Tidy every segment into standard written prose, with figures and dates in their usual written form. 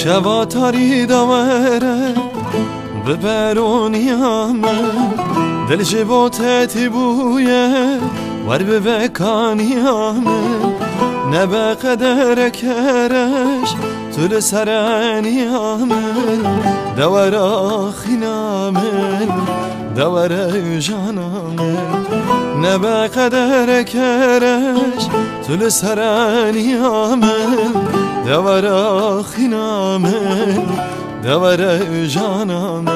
شبا تاری دامره ببرونیامه دل جبوتتی بویه ور ببکانیامه نبا قدر کرش طول سرانیامه دور آخینامه دور جانامه نبا قدر کرش طول سرانیامه دور آخینامه دور جانامه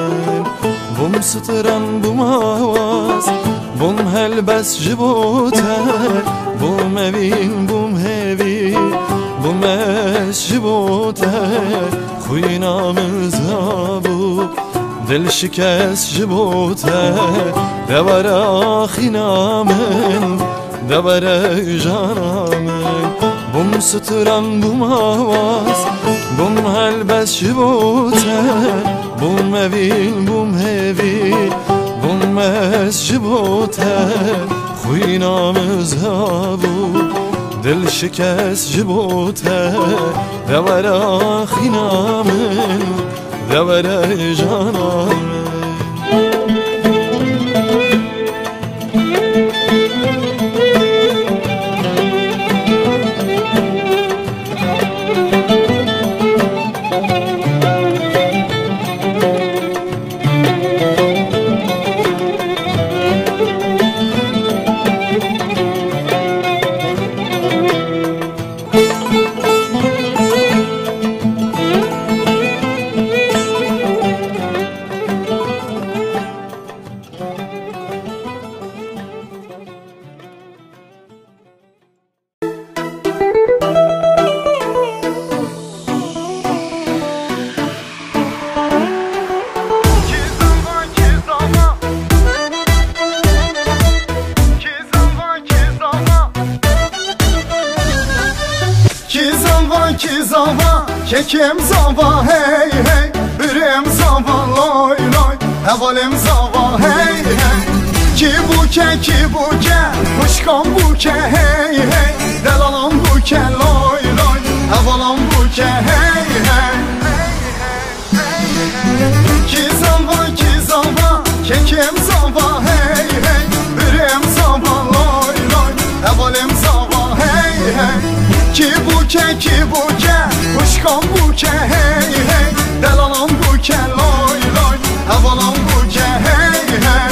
بوم ستران بوم آواز بوم هلبس جبوته بوم اوین بوم هوی بوم اس جبوته خوی نامزابو دل شکست جبوته دور آخینامن دور جانامن بوم ستران بوم آواز بوم هلبس جبوته بوم اوین بوم هوی بوم اس جبوته خوی نامزابو دل شکست جبوته دور آخینامن دور جانامن Kekim zava hey hey, ürem zava loy loy, hevalim zava hey hey. Ki buke, kuşkan buke hey hey, delalam buke loy loy, hevalam buke hey hey. Ki zava, kekim zava hey hey, ürem zava loy loy, hevalim zava hey hey. Ki buke, kuşkan buke hey hey, delalam buke loy loy, hevalam buke hey hey.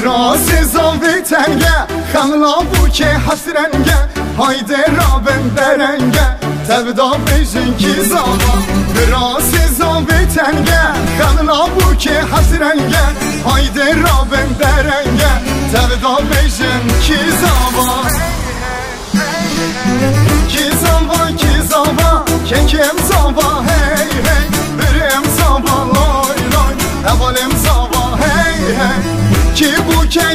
Krasi zavi tenge, xanla buke hasrenge, hayde rabem derenge, tevda bejin ki zava. Krasi zavi tenge, xanla buke hasrenge, hayde rabem derenge, tevda bejin ki zava. Ki zava, kekim zava hey hey, ürem zava loy loy, hevalim zava hey hey. Ki buke,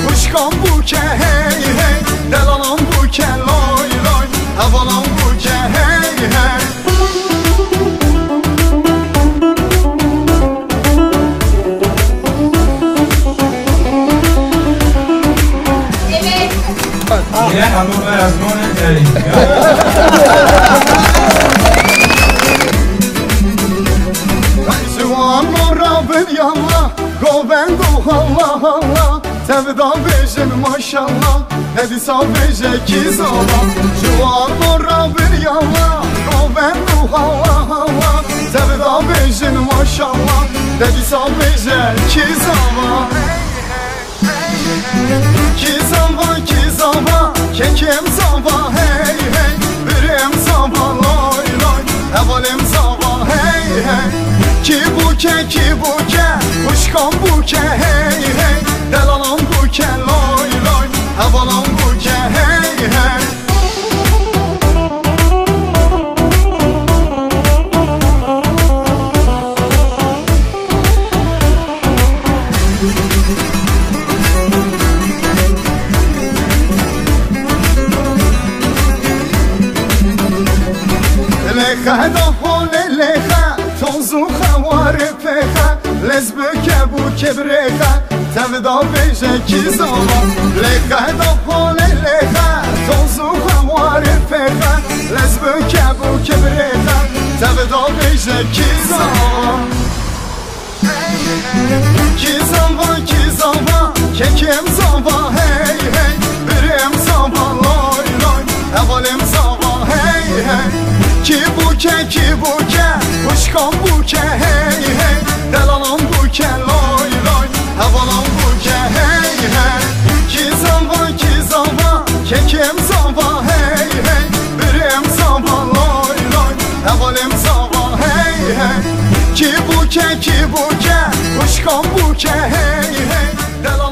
kuşkan buke hey hey, delalam buke loy loy, hevalam buke hey hey. Yine hamur ve yazmanı derim. Juan morabın yalla, govendo Allah Allah, tevda bejin maşallah, hedisa beje ki zava. Juan morabın yalla, govendo Allah Allah, tevda bejin maşallah, hedisa beje ki zava. Ki zava, kekim zava hey hey, ürem zava loy loy, hevalim zava hey hey. Ki buke, kuşkan buke hey hey, delalam buke loy loy, hevalam buke hey hey. لخه دا حال لخه توزو خوار پخه لزبکه بو کبرخه تبدا بیشه کی زاوا لخه دا حال لخه توزو خوار پخه لزبکه بو کبرخه تبدا بیشه کی زاوا کی زاوا ککم زاوا هی هی برم زاوا لای لای اولم زاوا هی هی کی بوکه خوشکام بوکه هی هی دلالم بوکه لای لای اولم بوکه هی هی کی زاوا ککم زاوا هی هی برم زاوا لای لای اولم زاوا هی هی کی بوکه خوشکام بوکه هی هی دلالم